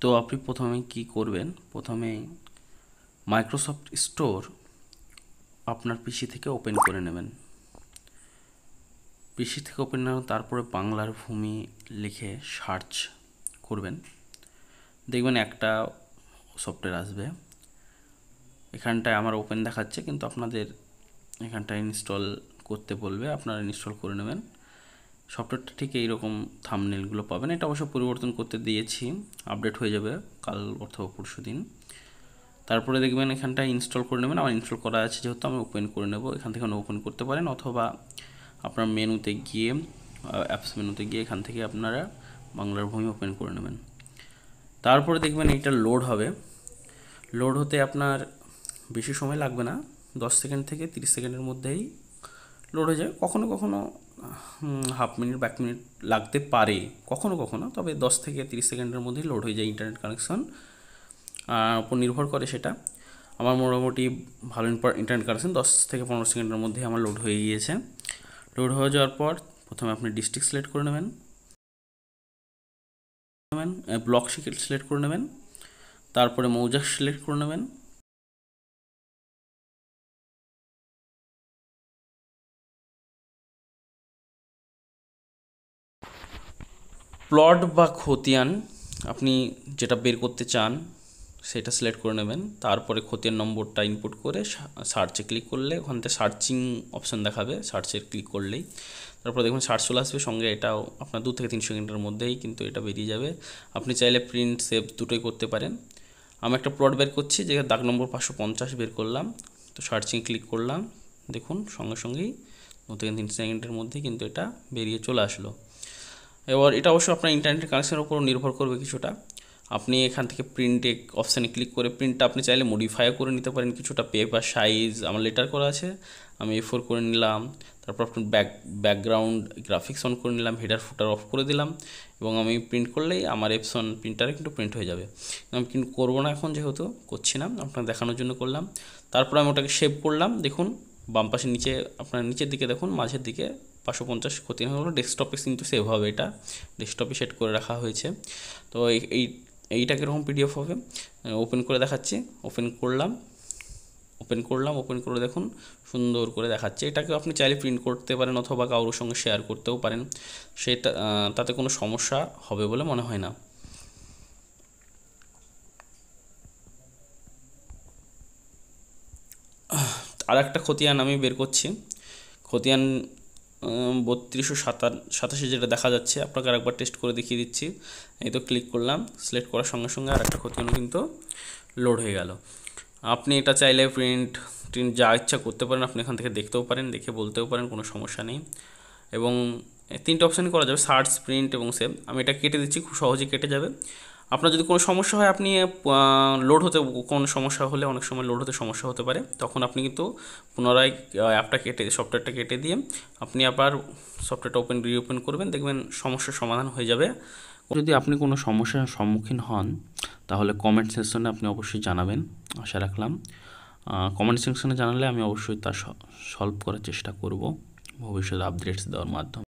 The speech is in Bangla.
তো আপনি প্রথমে কি করবেন, প্রথমে মাইক্রোসফট স্টোর আপনার পিসি থেকে ওপেন করে নেবেন। পিসি থেকে ওপেন নেবেন, তারপরে বাংলার ভূমি লিখে সার্চ করবেন। দেখবেন একটা সফটওয়্যার আসবে। এখানটায় আমার ওপেন দেখাচ্ছে, কিন্তু আপনাদের এখানটায় ইনস্টল করতে বলবে, আপনারা ইনস্টল করে নেবেন। সফটওয়্যারটা ঠিক এইরকম থাম্বনেলগুলো পাবেন। এটা অবশ্য পরিবর্তন করতে দিয়েছি, আপডেট হয়ে যাবে কাল অথবা পরশু দিন। তারপরে দেখবেন এখানটায় ইনস্টল করে নেবেন। আমার ইনস্টল করা আছে যেহেতু আমি ওপেন করে নেব। এখান থেকে ওপেন করতে পারেন, অথবা আপনার মেনুতে গিয়ে অ্যাপস মেনুতে গিয়ে এখান থেকে আপনারা বাংলার ভূমি ওপেন করে নেবেন। তারপরে দেখবেন এইটা লোড হবে। লোড হতে আপনার বেশি সময় লাগবে না, 10 সেকেন্ড থেকে 30 সেকেন্ডের মধ্যেই লোড হয়ে যায়। কখনো কখনো হাফ মিনিট বা 1 মিনিট লাগতে পারে কখনো কখনো, তবে 10 থেকে 30 সেকেন্ডের মধ্যেই লোড হয়ে যায়। ইন্টারনেট কানেকশন উপর নির্ভর করে সেটা। আমার মোটামুটি ভালো ইন্টারনেট কানেকশন, 10 থেকে 15 সেকেন্ডের মধ্যেই আমার লোড হয়ে গিয়েছে। লোড হয়ে যাওয়ার পর প্রথমে আপনি ডিস্ট্রিক্ট সিলেক্ট করে নেবেন, ব্লক সিলেক্ট করে নেবেন, তারপরে মৌজা সিলেক্ট করে নেবেন। প্লট বা খতিয়ান আপনি যেটা বের করতে চান সেটা সিলেক্ট করে নেবেন। তারপরে খতিয়ান নম্বরটা ইনপুট করে সার্চে ক্লিক করলে ওখান থেকে সার্চিং অপশান দেখাবে, সার্চে ক্লিক করলেই তারপরে দেখুন সার্চ চলে আসবে সঙ্গে। এটাও আপনার 2 থেকে 3 সেকেন্ডের মধ্যেই কিন্তু এটা বেরিয়ে যাবে। আপনি চাইলে প্রিন্ট সেভ দুটোই করতে পারেন। আমি একটা প্লট বের করছি, যে দাগ নম্বর 550 বের করলাম। তো সার্চিং ক্লিক করলাম, দেখুন সঙ্গে সঙ্গেই 2 থেকে 3 সেকেন্ডের মধ্যেই কিন্তু এটা বেরিয়ে চলে আসলো। এবার এটা অবশ্য আপনার ইন্টারনেট কানেকশনের উপর নির্ভর করবে কিছুটা। আপনি এখান থেকে প্রিন্টে অপশানে ক্লিক করে প্রিন্টটা আপনি চাইলে মডিফাইও করে নিতে পারেন কিছুটা। পেপার সাইজ আমার লেটার করা আছে, আমি A4 করে নিলাম। তারপর আপনি ব্যাকগ্রাউন্ড গ্রাফিক্স অন করে নিলাম, হেডার ফুটার অফ করে দিলাম, এবং আমি প্রিন্ট করলেই আমার এপসন প্রিন্টারে কিন্তু প্রিন্ট হয়ে যাবে। আমি কিন্তু করবো না এখন, যেহেতু করছি না, আপনার দেখানোর জন্য করলাম। তারপর আমি ওটাকে সেভ করলাম। দেখুন বাম পাশে নিচে আপনার নিচের দিকে দেখুন, মাঝের দিকে 550 খতিয়ান হলো। ডেস্কটপে কিন্তু সেভ হবে, এটা ডেস্কটপে সেট করে রাখা হয়েছে। তো এইটা কীরকম পিডিএফ হবে ওপেন করে দেখাচ্ছি। ওপেন করে দেখুন সুন্দর করে দেখাচ্ছে। এটাকে আপনি চাইলে প্রিন্ট করতে পারেন অথবা কারোর সঙ্গে শেয়ার করতেও পারেন, সেটা তাতে কোনো সমস্যা হবে বলে মনে হয় না। আর একটা খতিয়ান আমি বের করছি, খতিয়ান 3287 যেটা দেখা যাচ্ছে, আপনাকে আরেকবার টেস্ট করে দেখিয়ে দিচ্ছি। এই তো ক্লিক করলাম, সিলেক্ট করার সঙ্গে সঙ্গে আর একটা খতিয়ানও কিন্তু লোড হয়ে গেল। আপনি এটা চাইলে প্রিন্ট যা ইচ্ছা করতে পারেন, আপনি এখান থেকে দেখতেও পারেন, দেখে বলতেও পারেন, কোনো সমস্যা নেই। এবং 3টে অপশানই করা যাবে, সার্চ, প্রিন্ট এবং সেভ। আমি এটা কেটে দিচ্ছি, খুব সহজেই কেটে যাবে। আপনার যদি কোনো সমস্যা হয়, আপনি লোড হতে কোনো সমস্যা হলে, অনেক সময় লোড হতে সমস্যা হতে পারে, তখন আপনি কিন্তু পুনরায় অ্যাপটা সফটওয়্যারটা কেটে দিয়ে আপনি আবার সফটওয়্যারটা রিওপেন করবেন, দেখবেন সমস্যার সমাধান হয়ে যাবে। যদি আপনি কোনো সমস্যার সম্মুখীন হন তাহলে কমেন্ট সেকশনে আপনি অবশ্যই জানাবেন, আশা রাখলাম। কমেন্ট সেকশনে জানালে আমি অবশ্যই তা সলভ করার চেষ্টা করব ভবিষ্যতে আপডেটস দেওয়ার মাধ্যমে।